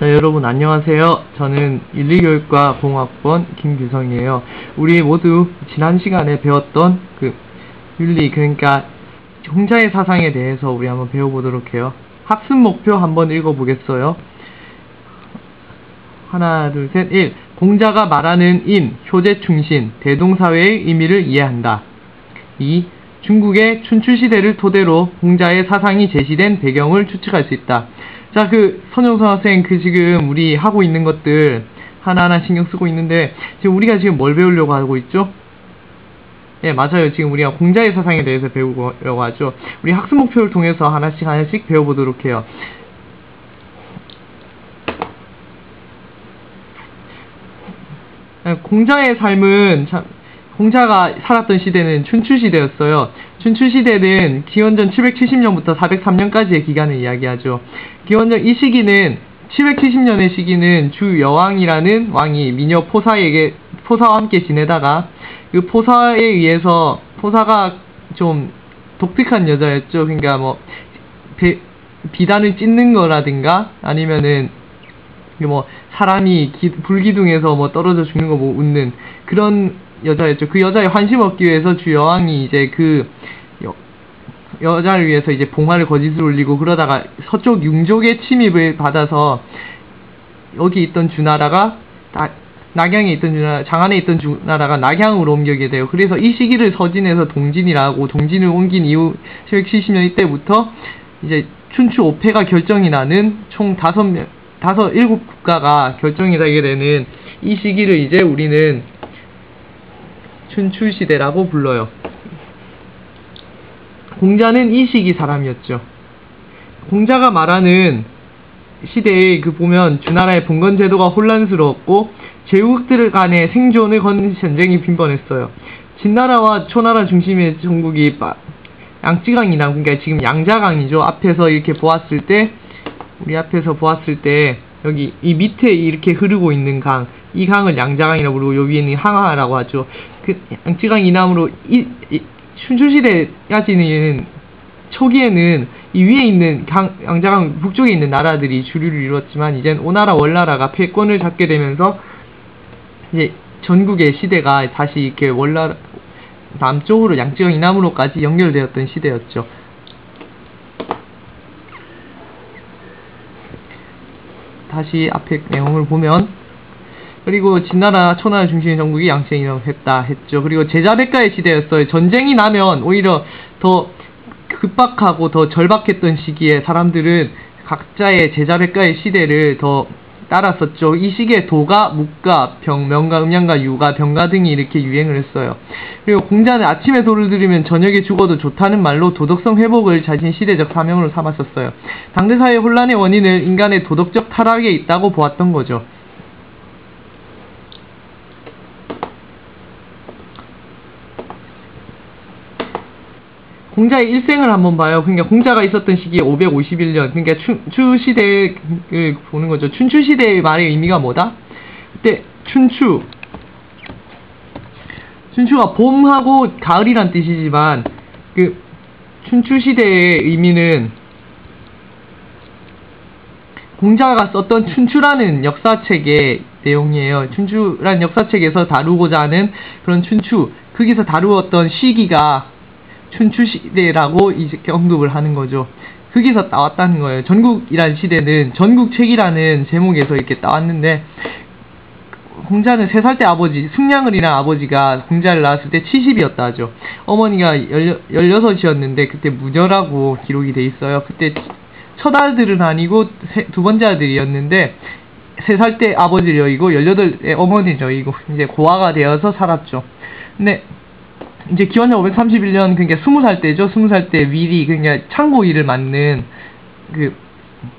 자, 여러분 안녕하세요. 저는 윤리교육과 공학번 김규성이에요. 우리 모두 지난 시간에 배웠던 윤리, 그러니까 공자의 사상에 대해서 우리 한번 배워보도록 해요. 학습 목표 한번 읽어보겠어요. 하나, 둘, 셋, 1. 공자가 말하는 인, 효제 충신, 대동사회의 의미를 이해한다. 2. 중국의 춘추시대를 토대로 공자의 사상이 제시된 배경을 추측할 수 있다. 자, 선영선 학생, 지금 우리 하고 있는 것들 하나하나 신경 쓰고 있는데, 지금 우리가 지금 뭘 배우려고 하고 있죠? 네, 맞아요. 지금 우리가 공자의 사상에 대해서 배우려고 하죠. 우리 학습 목표를 통해서 하나씩 배워보도록 해요. 공자의 삶은 공자가 살았던 시대는 춘추시대였어요. 춘추시대는 기원전 770년부터 403년까지의 기간을 이야기하죠. 기원전 이 시기는 770년의 시기는 주 여왕이라는 왕이 미녀 포사와 함께 지내다가 그 포사에 의해서, 포사가 좀 독특한 여자였죠. 그러니까 비단을 찢는 거라든가 아니면은 사람이 불기둥에서 떨어져 죽는 거 웃는 그런 여자였죠. 그 여자의 환심 얻기 위해서 주 여왕이 이제 여자를 위해서 이제 봉화를 거짓을 올리고, 그러다가 서쪽 융족의 침입을 받아서 여기 있던 주나라가 낙양에 있던 주나라, 장안에 있던 주나라가 낙양으로 옮겨게 돼요. 그래서 이 시기를 서진에서 동진이라고, 동진을 옮긴 이후 770년 이때부터 이제 춘추 5패가 결정이 나는 총 7국가가 결정이 되게 되는 이 시기를 이제 우리는 춘추시대라고 불러요. 공자는 이 시기 사람이었죠. 공자가 말하는 시대에 보면 주나라의 봉건제도가 혼란스러웠고 제국들 간의 생존을 거는 전쟁이 빈번했어요. 진나라와 초나라 중심의 전국이 양쯔강 이남, 그러니까 지금 양자강이죠. 앞에서 이렇게 보았을 때, 여기 이 밑에 이렇게 흐르고 있는 강, 이 강을 양자강이라고 부르고 요 위에는 항하라고 하죠. 양쯔강 이남으로 춘추시대까지는 초기에는 이 위에 있는 양자강 북쪽에 있는 나라들이 주류를 이루었지만, 이젠 오나라 월나라가 패권을 잡게 되면서 이제 전국의 시대가 다시 이렇게 남쪽으로 양쯔강 이남으로까지 연결되었던 시대였죠. 다시 앞에 내용을 보면, 그리고 진나라, 초나라 중심의 전국이 양쯔강이라고 했죠. 그리고 제자백가의 시대였어요. 전쟁이 나면 오히려 더 급박하고 더 절박했던 시기에 사람들은 각자의 제자백가의 시대를 더 따랐었죠. 이 시기에 도가, 묵가, 명가, 음양가, 유가, 병가 등이 이렇게 유행을 했어요. 그리고 공자는 아침에 도를 들으면 저녁에 죽어도 좋다는 말로 도덕성 회복을 자신 시대적 사명으로 삼았었어요. 당대사회 혼란의 원인을 인간의 도덕적 타락에 있다고 보았던 거죠. 공자의 일생을 한번 봐요. 그러니까 공자가 있었던 시기에 551년, 그러니까 춘추시대를 보는 거죠. 춘추시대의 말의 의미가 뭐다? 그때 춘추가 봄하고 가을이란 뜻이지만, 춘추시대의 의미는 공자가 썼던 춘추라는 역사책의 내용이에요. 춘추라는 역사책에서 다루고자 하는 그런 거기서 다루었던 시기가 춘추시대라고 이렇게 언급을 하는 거죠. 거기서 따왔다는 거예요. 전국이라는 시대는 전국책이라는 제목에서 이렇게 따왔는데, 공자는 3살 때 승량을 잃은 아버지가 공자를 낳았을 때 70이었다 하죠. 어머니가 16이었는데 그때 무녀라고 기록이 돼 있어요. 그때 첫 아들은 아니고 두 번째 아들이었는데 3살 때 아버지를 여의고 18에 어머니를 여의고 이제 고아가 되어서 살았죠. 근데 이제 기원전 531년, 그러니까 20살 때죠. 20살 때 위리, 그러니까 창고 일을 맡는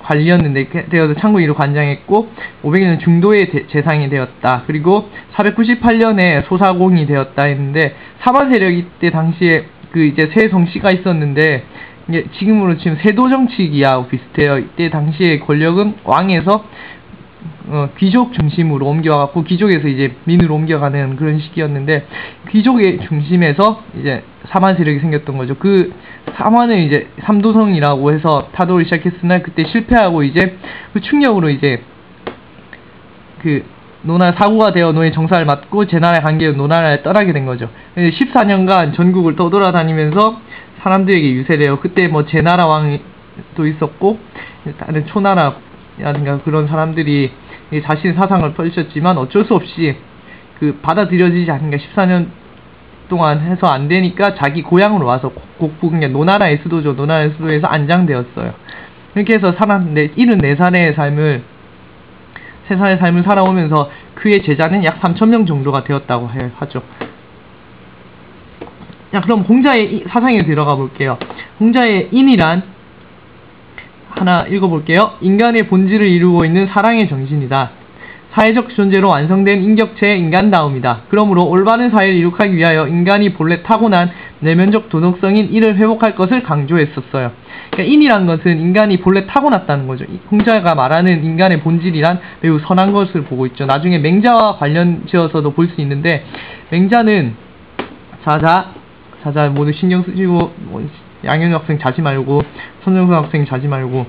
관리였는데 되어서 창고 일을 관장했고, 500년 중도의 재상이 되었다. 그리고 498년에 소사공이 되었다 했는데, 사만 세력 이때 당시에 이제 세 성씨가 있었는데, 이게 지금으로 치면 세도 정치기하고 비슷해요. 이때 당시에 권력은 왕에서 귀족 중심으로 옮겨와갖고 귀족에서 이제 민으로 옮겨가는 그런 시기였는데, 귀족의 중심에서 이제 사만 세력이 생겼던 거죠. 그 사만을 이제 삼도성이라고 해서 타도를 시작했으나 그때 실패하고 이제 그 충격으로 이제 그 노나 사고가 되어 노예 정사를 맡고 제나라의 관계로 노나라에 떠나게 된 거죠. 14년간 전국을 떠돌아다니면서 사람들에게 유세되어 그때 뭐 제나라 왕도 있었고 다른 초나라라든가 그런 사람들이 자신의 사상을 펼쳤지만 어쩔 수 없이 그 받아들여지지 않으니까 14년 동안 해서 안 되니까 자기 고향으로 와서 곡부, 그러니까 노나라의 수도죠. 노나라의 수도에서 안장되었어요. 이렇게 해서 74살의 삶을 세상의 삶을 살아오면서 그의 제자는 약 3,000명 정도가 되었다고 하죠. 자, 그럼 홍자의 사상에 들어가 볼게요. 홍자의 인이란 하나 읽어볼게요. 인간의 본질을 이루고 있는 사랑의 정신이다. 사회적 존재로 완성된 인격체의 인간다움이다. 그러므로 올바른 사회를 이룩하기 위하여 인간이 본래 타고난 내면적 도덕성인 이를 회복할 것을 강조했었어요. 그러니까 인이란 것은 인간이 본래 타고났다는 거죠. 홍자가 말하는 인간의 본질이란 매우 선한 것을 보고 있죠. 나중에 맹자와 관련 지어서도 볼 수 있는데, 맹자는 자자 모두 신경 쓰시고, 양현우 학생 자지 말고 손정수 학생 자지 말고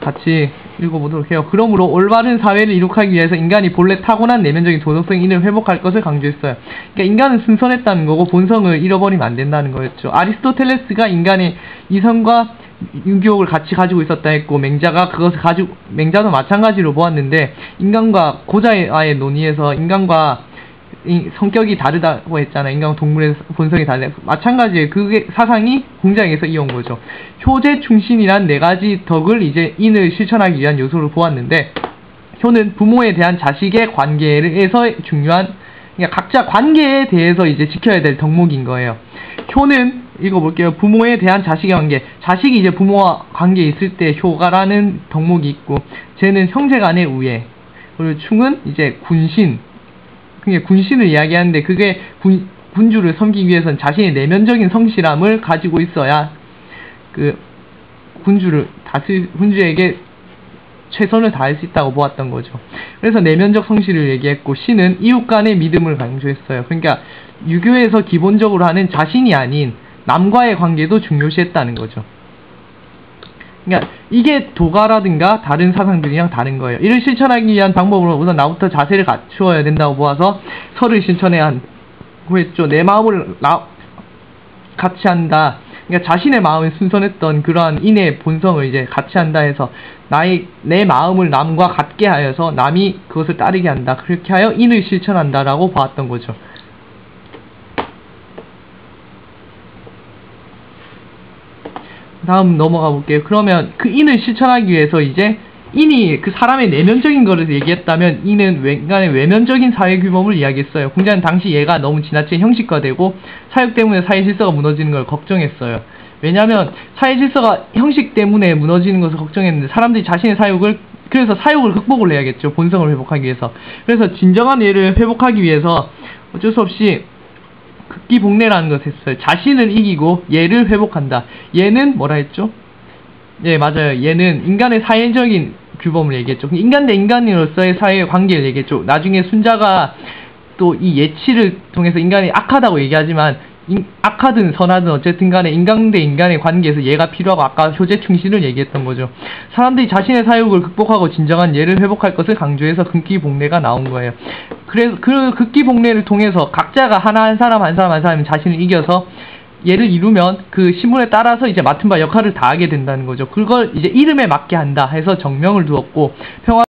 같이 읽어보도록 해요. 그러므로 올바른 사회를 이룩하기 위해서 인간이 본래 타고난 내면적인 도덕성 인을 회복할 것을 강조했어요. 그러니까 인간은 순선했다는 거고 본성을 잃어버리면 안 된다는 거였죠. 아리스토텔레스가 인간의 이성과 유교를 같이 가지고 있었다 했고, 맹자가 그것을 가지고, 맹자도 마찬가지로 보았는데, 인간과 고자와의 논의에서 인간과 성격이 다르다고 했잖아요. 인간과 동물의 본성이 다르다. 마찬가지예요. 그게 사상이 홍자에게서 이어온 거죠. 효제 충신이란 4가지 덕을 이제 인을 실천하기 위한 요소를 보았는데, 효는 부모에 대한 자식의 관계에서 중요한, 그러니까 각자 관계에 대해서 이제 지켜야 될 덕목인 거예요. 효는 읽어볼게요. 부모에 대한 자식의 관계. 자식이 이제 부모와 관계에 있을 때 효가라는 덕목이 있고, 제는 형제 간의 우애. 그리고 충은 이제 군신. 그게 군신을 이야기하는데, 그게 군주를 섬기기 위해서는 자신의 내면적인 성실함을 가지고 있어야 그 군주에게 최선을 다할 수 있다고 보았던 거죠. 그래서 내면적 성실을 얘기했고, 신은 이웃 간의 믿음을 강조했어요. 그러니까 유교에서 기본적으로 하는 자신이 아닌 남과의 관계도 중요시했다는 거죠. 그러니까 이게 도가라든가 다른 사상들이랑 다른 거예요. 이를 실천하기 위한 방법으로 우선 나부터 자세를 갖추어야 된다고 보아서 설을 실천해야 한다고 했죠. 내 마음을 같이 한다. 그러니까 자신의 마음에 순선했던 그러한 인의 본성을 이제 같이 한다 해서 내 마음을 남과 같게 하여서 남이 그것을 따르게 한다. 그렇게 하여 인을 실천한다라고 보았던 거죠. 다음 넘어가 볼게요. 그러면 그 인을 실천하기 위해서 이제 인이 그 사람의 내면적인 것을 얘기했다면, 인은 인간의 외면적인 사회 규범을 이야기했어요. 공자는 당시 얘가 너무 지나치게 형식화되고 사육 때문에 사회 질서가 무너지는 걸 걱정했어요. 왜냐하면 사회 질서가 형식 때문에 무너지는 것을 걱정했는데, 사람들이 자신의 그래서 사육을 극복을 해야겠죠. 본성을 회복하기 위해서. 그래서 진정한 얘를 회복하기 위해서 어쩔 수 없이 극기복례라는 것을 했어요. 자신을 이기고 얘를 회복한다. 얘는 뭐라 했죠? 예, 맞아요. 얘는 인간의 사회적인 규범을 얘기했죠. 인간 대 인간으로서의 사회 관계를 얘기했죠. 나중에 순자가 또 이 예치를 통해서 인간이 악하다고 얘기하지만, 악하든 선하든 어쨌든 간에 인간 대 인간의 관계에서 얘가 필요하고, 아까 효제 충신을 얘기했던 거죠. 사람들이 자신의 사육을 극복하고 진정한 얘를 회복할 것을 강조해서 극기복례가 나온 거예요. 그래서 그 극기복례를 통해서 각자가 한 사람 자신을 이겨서 얘를 이루면 그 신분에 따라서 이제 맡은 바 역할을 다하게 된다는 거죠. 그걸 이제 이름에 맞게 한다 해서 정명을 두었고,